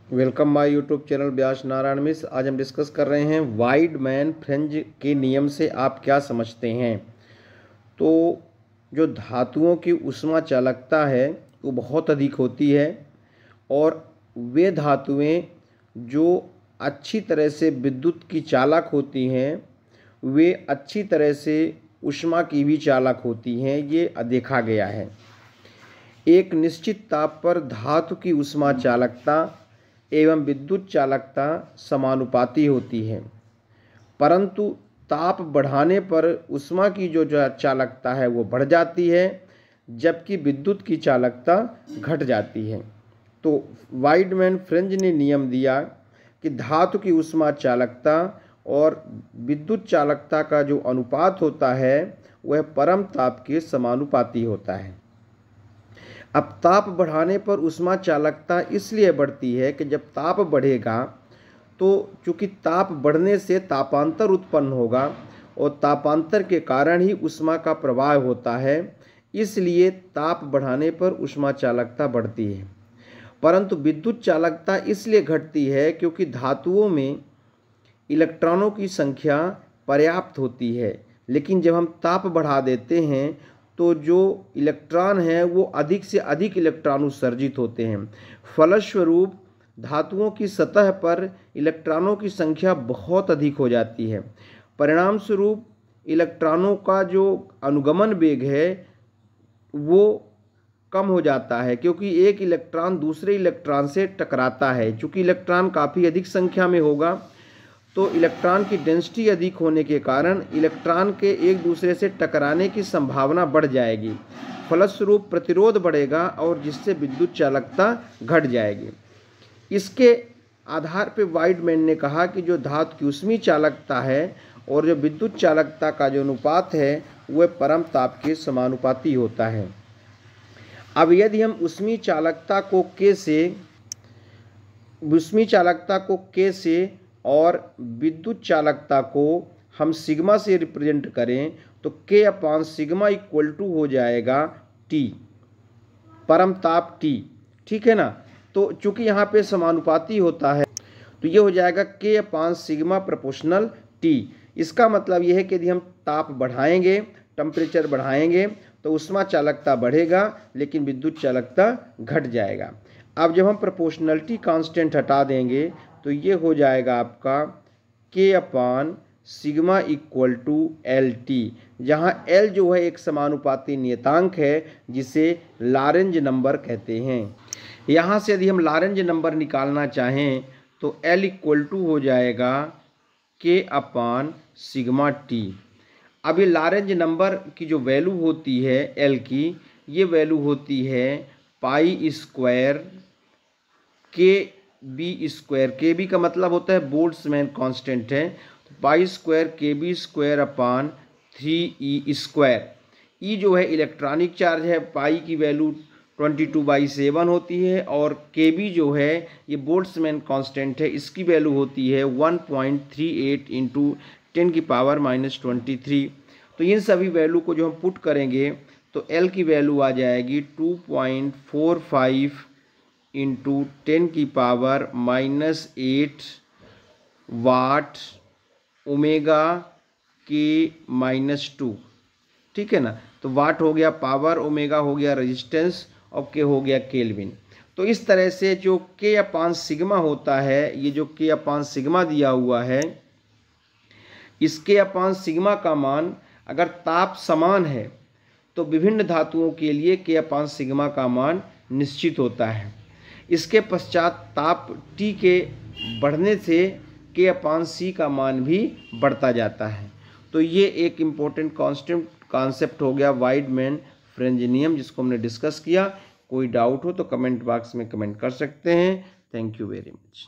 Welcome my YouTube channel व्यास नारायण मिश्र। आज हम discuss कर रहे हैं वाइडमैन फ्रिंज के नियम से आप क्या समझते हैं। तो जो धातुओं की ऊष्मा चालकता है वो बहुत अधिक होती है और वे धातुएं जो अच्छी तरह से विद्युत की चालक होती हैं वे अच्छी तरह से ऊष्मा की भी चालक होती हैं। ये देखा गया है। एक निश्चित ताप पर धातु की ऊष्मा चालकता एवं विद्युत चालकता समानुपाती होती है, परंतु ताप बढ़ाने पर ऊष्मा की जो चालकता है वो बढ़ जाती है, जबकि विद्युत की चालकता घट जाती है। तो वाइडमैन फ्रिंज ने नियम दिया कि धातु की ऊष्मा चालकता और विद्युत चालकता का जो अनुपात होता है वह परम ताप के समानुपाती होता है। अब ताप बढ़ाने पर ऊष्मा चालकता इसलिए बढ़ती है कि जब ताप बढ़ेगा तो चूँकि ताप बढ़ने से तापांतर उत्पन्न होगा और तापांतर के कारण ही ऊष्मा का प्रवाह होता है, इसलिए ताप बढ़ाने पर ऊष्मा चालकता बढ़ती है। परंतु विद्युत चालकता इसलिए घटती है क्योंकि धातुओं में इलेक्ट्रॉनों की संख्या पर्याप्त होती है, लेकिन जब हम ताप बढ़ा देते हैं तो जो इलेक्ट्रॉन हैं वो अधिक से अधिक इलेक्ट्रॉन उत्सर्जित होते हैं। फलस्वरूप धातुओं की सतह पर इलेक्ट्रॉनों की संख्या बहुत अधिक हो जाती है। परिणाम स्वरूप इलेक्ट्रॉनों का जो अनुगमन वेग है वो कम हो जाता है, क्योंकि एक इलेक्ट्रॉन दूसरे इलेक्ट्रॉन से टकराता है। चूँकि इलेक्ट्रॉन काफ़ी अधिक संख्या में होगा तो इलेक्ट्रॉन की डेंसिटी अधिक होने के कारण इलेक्ट्रॉन के एक दूसरे से टकराने की संभावना बढ़ जाएगी। फलस्वरूप प्रतिरोध बढ़ेगा और जिससे विद्युत चालकता घट जाएगी। इसके आधार पर वाइडमैन ने कहा कि जो धातु की ऊष्मीय चालकता है और जो विद्युत चालकता का जो अनुपात है वह परम ताप के समानुपाती होता है। अब यदि हम ऊष्मीय चालकता को K से और विद्युत चालकता को हम सिग्मा से रिप्रेजेंट करें तो K upon sigma equal to हो जाएगा T, परम ताप T। ठीक है ना। तो चूंकि यहाँ पे समानुपाती होता है तो ये हो जाएगा K upon sigma proportional T। इसका मतलब ये है कि यदि हम ताप बढ़ाएंगे, टेम्परेचर बढ़ाएंगे तो ऊष्मा चालकता बढ़ेगा लेकिन विद्युत चालकता घट जाएगा। अब जब हम प्रोपोर्शनलिटी कांस्टेंट हटा देंगे तो ये हो जाएगा आपका K upon sigma equal to LT, जहाँ L जो है एक समानुपाती नियतांक है जिसे लॉरेंज नंबर कहते हैं। यहाँ से यदि हम लॉरेंज नंबर निकालना चाहें तो L इक्वल टू हो जाएगा K अपान सिग्मा T। अब ये लॉरेंज नंबर की जो वैल्यू होती है L की, ये वैल्यू होती है pi square KB square. KB का मतलब होता है बोल्ट्जमैन कांस्टेंट है, तो pi square KB square upon 3E square. E जो है इलेक्ट्रॉनिक चार्ज है, पाई की वैल्यू 22/7 होती है और KB जो है ये बोल्ट्जमैन कांस्टेंट है, इसकी वैल्यू होती है 1.38 इंटू 10⁻⁻23। तो इन सभी वैल्यू को जो हम पुट करेंगे तो L की वैल्यू आ जाएगी 2.45 इंटू 10⁻⁻8 वाट ओमेगा K-2। ठीक है ना। तो वाट हो गया पावर, ओमेगा हो गया रेजिस्टेंस और K हो गया केल्विन। तो इस तरह से जो K अपान सिग्मा होता है, ये जो K अपान सिग्मा दिया हुआ है, इस K अपान सिग्मा का मान अगर ताप समान है तो विभिन्न धातुओं के लिए K अपान सिग्मा का मान निश्चित होता है। इसके पश्चात ताप T के बढ़ने से K अपान C का मान भी बढ़ता जाता है। तो ये एक इम्पोर्टेंट कॉन्सेप्ट हो गया वाइडमैन फ्रिंज नियम, जिसको हमने डिस्कस किया। कोई डाउट हो तो कमेंट बॉक्स में कमेंट कर सकते हैं। Thank you very much.